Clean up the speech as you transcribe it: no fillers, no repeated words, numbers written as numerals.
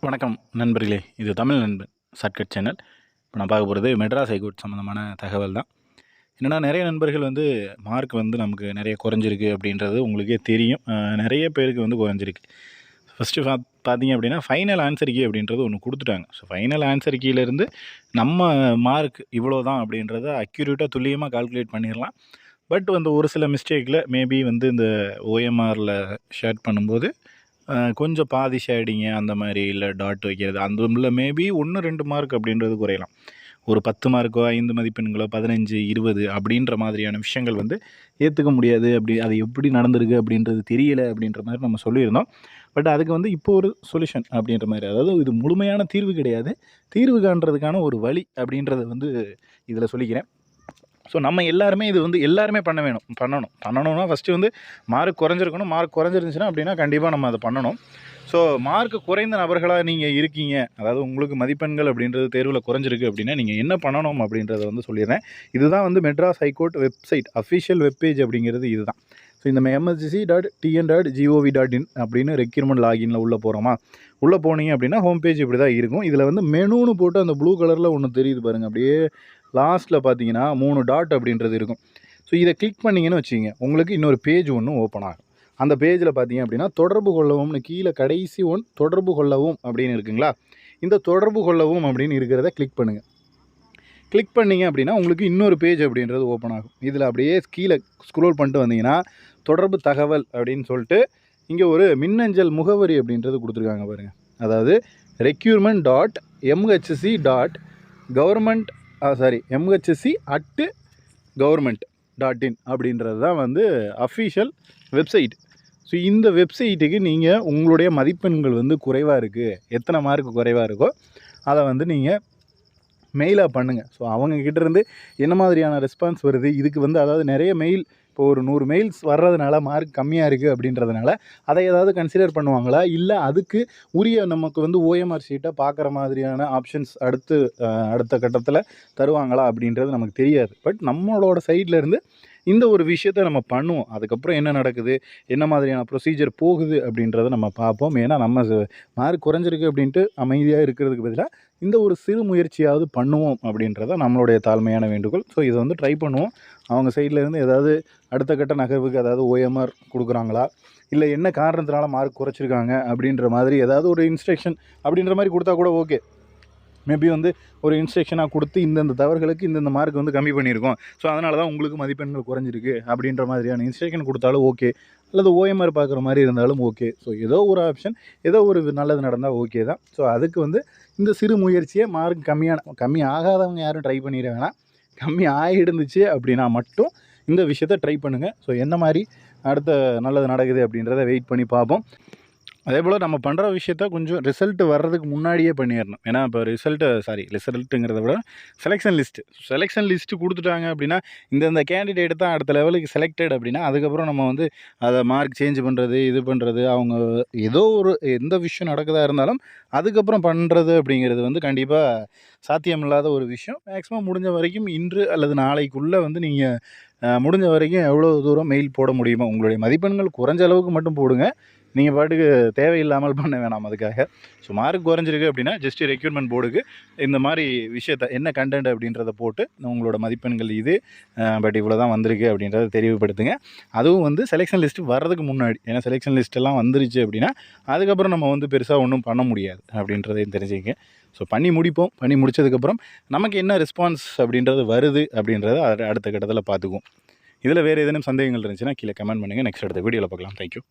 வணக்கம் நண்பர்களே, இது தமிழ் நண்பன் ஷார்ட்கட் சேனல். இப்போ நான் பார்க்க போகிறது மெட்ராஸ் ஹைகோர்ட் சம்மந்தமான தகவல் தான். என்னென்னா, நிறைய நண்பர்கள் மார்க் நமக்கு நிறைய குறைஞ்சிருக்கு அப்படின்றது உங்களுக்கே தெரியும். நிறைய பேருக்கு குறைஞ்சிருக்கு. ஃபஸ்ட்டு பார்த்தீங்க அப்படின்னா, ஃபைனல் ஆன்சர் கீ அப்படின்றது ஒன்று கொடுத்துட்டாங்க. ஸோ ஃபைனல் ஆன்சர் கீலேருந்து நம்ம மார்க் இவ்வளோ தான் அப்படின்றத அக்யூரேட்டாக துல்லியமாக கால்குலேட் பண்ணிடலாம். பட் ஒரு சில மிஸ்டேக்கில் மேபி இந்த ஓஎம்ஆரில் ஷேர் பண்ணும்போது கொஞ்சம் பாதி ஷேடிங்கு அந்த மாதிரி, இல்லை டாட் வைக்கிறது அந்த உள்ள மேபி 1, 2 மார்க் அப்படின்றது குறையலாம். ஒரு 10 மார்க்கோ 5 மதிப்பெண்களோ 15, 20 அப்படின்ற மாதிரியான விஷயங்கள் ஏற்றுக்க முடியாது. அது எப்படி நடந்திருக்கு அப்படின்றது தெரியலை அப்படின்ற மாதிரி நம்ம சொல்லியிருந்தோம். பட் அதுக்கு இப்போ ஒரு சொல்யூஷன் அப்படின்ற மாதிரி, அதாவது இது முழுமையான தீர்வு கிடையாது, தீர்வு காண்றதுக்கான ஒரு வழி அப்படின்றத இதில் சொல்லிக்கிறேன். ஸோ நம்ம எல்லாருமே இது எல்லாருமே பண்ணணும்னா ஃபஸ்ட்டு மார்க் குறைஞ்சிருக்கணும். மார்க் குறைஞ்சிருந்துச்சுன்னா அப்படின்னா கண்டிப்பாக நம்ம அதை பண்ணணும். ஸோ மார்க் குறைந்த நபர்களாக நீங்கள் இருக்கீங்க, அதாவது உங்களுக்கு மதிப்பெண்கள் அப்படின்றது தேர்வில் குறைஞ்சிருக்கு அப்படின்னா நீங்கள் என்ன பண்ணணும் அப்படின்றத சொல்லிடுறேன். இதுதான் Madras high court website official webpage அப்படிங்கிறது இதுதான். ஸோ இந்த msc.tn.gov.in அப்படின்னு ரெக்யூர்மெண்ட் லாகினில் உள்ளே போகிறோமா, உள்ளே போனீங்க அப்படின்னா ஹோம் பேஜ் இப்படி தான் இருக்கும். இதில் மெனுன்னு போட்டு அந்த ப்ளூ கலரில் ஒன்று தெரியுது பாருங்கள், அப்படியே லாஸ்ட்டில் பார்த்தீங்கன்னா 3 டாட் அப்படின்றது இருக்கும். ஸோ இதை கிளிக் பண்ணிங்கன்னு வச்சுக்கிங்க, உங்களுக்கு இன்னொரு பேஜ் ஒன்று ஓப்பன் ஆகும். அந்த பேஜில் பார்த்தீங்க அப்படின்னா தொடர்பு கொள்ளவும்னு கீழே கடைசி தொடர்பு கொள்ளவும் அப்படின்னு இருக்குங்களா, இந்த தொடர்பு கொள்ளவும் அப்படின்னு இருக்கிறத கிளிக் பண்ணுங்கள். கிளிக் பண்ணிங்க அப்படின்னா உங்களுக்கு இன்னொரு பேஜ் அப்படின்றது ஓப்பன் ஆகும். இதில் அப்படியே கீழே ஸ்க்ரோல் பண்ணிட்டு வந்தீங்கன்னா தொடர்பு தகவல் அப்படின்னு சொல்லிட்டு இங்கே ஒரு மின்னஞ்சல் முகவரி அப்படின்றது கொடுத்துருக்காங்க பாருங்கள். அதாவது mhsc.government.in அப்படின்றது தான் அஃபிஷியல் வெப்சைட். ஸோ இந்த வெப்சைட்டுக்கு நீங்கள் உங்களுடைய மதிப்பெண்கள் குறைவாக இருக்குது, எத்தனை மார்க் குறைவாக இருக்கோ அதை நீங்கள் மெயிலாக பண்ணுங்கள். ஸோ அவங்கக்கிட்டேருந்து என்ன மாதிரியான ரெஸ்பான்ஸ் வருது, இதுக்கு அதாவது நிறைய மெயில், இப்போ ஒரு 100 மெயில்ஸ் வர்றதுனால மார்க் கம்மியாக இருக்குது அப்படின்றதுனால அதை ஏதாவது கன்சிடர் பண்ணுவாங்களா, இல்லை அதுக்கு உரிய நமக்கு ஓஎம்ஆர் ஷீட்டை பார்க்குற மாதிரியான ஆப்ஷன்ஸ் அடுத்த கட்டத்தில் தருவாங்களா அப்படின்றது நமக்கு தெரியாது. பட் நம்மளோட சைட்லேருந்து இந்த ஒரு விஷயத்தை நம்ம பண்ணுவோம். அதுக்கப்புறம் என்ன நடக்குது, என்ன மாதிரியான ப்ரொசீஜர் போகுது அப்படின்றத நம்ம பார்ப்போம். ஏன்னா நம்ம மார்க் குறைஞ்சிருக்கு அப்படின்ட்டு அமைதியாக இருக்கிறதுக்கு பதிலாக இந்த ஒரு சிறு முயற்சியாவது பண்ணுவோம் அப்படின்றத நம்மளுடைய தாழ்மையான வேண்டுகோள். ஸோ இதை ட்ரை பண்ணுவோம். அவங்க சைட்லேருந்து ஏதாவது அடுத்த கட்ட நகர்வுக்கு அதாவது ஓஎம்ஆர் கொடுக்குறாங்களா, இல்லை என்ன காரணத்தினால மார்க் குறைச்சிருக்காங்க அப்படின்ற மாதிரி ஏதாவது ஒரு இன்ஸ்ட்ரக்ஷன் அப்படின்ற மாதிரி கொடுத்தா கூட ஓகே. மேபி ஒரு இன்ஸ்ட்ரக்ஷனாக கொடுத்து இந்தந்த தவறுகளுக்கு இந்தந்த மார்க் கம்மி பண்ணியிருக்கோம், ஸோ அதனால தான் உங்களுக்கு மதிப்பெண்கள் குறைஞ்சிருக்கு அப்படின்ற மாதிரியான இன்ஸ்ட்ரக்ஷன் கொடுத்தாலும் ஓகே, அல்லது ஓஎம்ஆர் பார்க்குற மாதிரி இருந்தாலும் ஓகே. ஸோ ஏதோ ஒரு ஆப்ஷன், ஏதோ ஒரு நல்லது நடந்தால் ஓகே தான். ஸோ அதுக்கு இந்த சிறு முயற்சியை மார்க் கம்மி ஆகாதவங்க யாரும் ட்ரை பண்ணிட வேணாம். கம்மி ஆகிடுந்துச்சு அப்படின்னா மட்டும் இந்த விஷயத்தை ட்ரை பண்ணுங்கள். ஸோ என்ன மாதிரி அடுத்த நல்லது நடக்குது அப்படின்றத வெயிட் பண்ணி பார்ப்போம். அதே போல் நம்ம பண்ணுற விஷயத்த கொஞ்சம் ரிசல்ட் வர்றதுக்கு முன்னாடியே பண்ணிடணும். ஏன்னா இப்போ ரிசல்ட்டுங்கிறத விட செலெக்ஷன் லிஸ்ட்டு கொடுத்துட்டாங்க அப்படின்னா இந்த கேண்டிடேட் தான் அடுத்த லெவலுக்கு செலக்டட் அப்படின்னா அதுக்கப்புறம் நம்ம அதை மார்க் சேஞ்ச் பண்ணுறது, இது பண்ணுறது, அவங்க ஏதோ ஒரு எந்த விஷயம் நடக்குதா இருந்தாலும் அதுக்கப்புறம் பண்ணுறது அப்படிங்கிறது கண்டிப்பாக சாத்தியமில்லாத ஒரு விஷயம். மேக்ஸிமம் முடிஞ்ச வரைக்கும் இன்று அல்லது நாளைக்குள்ளே நீங்கள் முடிஞ்ச வரைக்கும் எவ்வளோ தூரம் மெயில் போட முடியுமோ, உங்களுடைய மதிப்பெண்கள் குறைஞ்ச அளவுக்கு மட்டும் போடுங்க. நீங்கள் பாட்டுக்கு தேவையில்லாமல் பண்ண வேணாம் அதுக்காக. ஸோ மார்க் குறைஞ்சிருக்கு அப்படின்னா ஜஸ்ட் ரெக்யூர்மெண்ட் போர்டுக்கு இந்த மாதிரி விஷயத்த என்ன கண்டென்ட் அப்படின்றத போட்டு உங்களோட மதிப்பெண்கள் இது பட் இவ்வளோ தான் வந்திருக்கு அப்படின்றத தெளிவுபடுத்துங்க. அதுவும் செலெக்ஷன் லிஸ்ட்டு வர்றதுக்கு முன்னாடி. ஏன்னா செலெக்ஷன் லிஸ்ட்டெல்லாம் வந்துருச்சு அப்படின்னா அதுக்கப்புறம் நம்ம பெருசாக ஒன்றும் பண்ண முடியாது அப்படின்றதையும் தெரிஞ்சுக்க. ஸோ பண்ணி முடிப்போம். பண்ணி முடித்ததுக்கப்புறம் நமக்கு என்ன ரெஸ்பான்ஸ் அப்படின்றது வருது அப்படின்றத அடுத்த கட்டத்தில் பார்த்துக்குவோம். இதில் வேறு ஏதேனும் சந்தேகங்கள் இருந்துச்சுன்னா கீழே கமெண்ட் பண்ணுங்கள். நெக்ஸ்ட் அடுத்த வீடியோவில் பார்க்கலாம். தேங்க்யூ.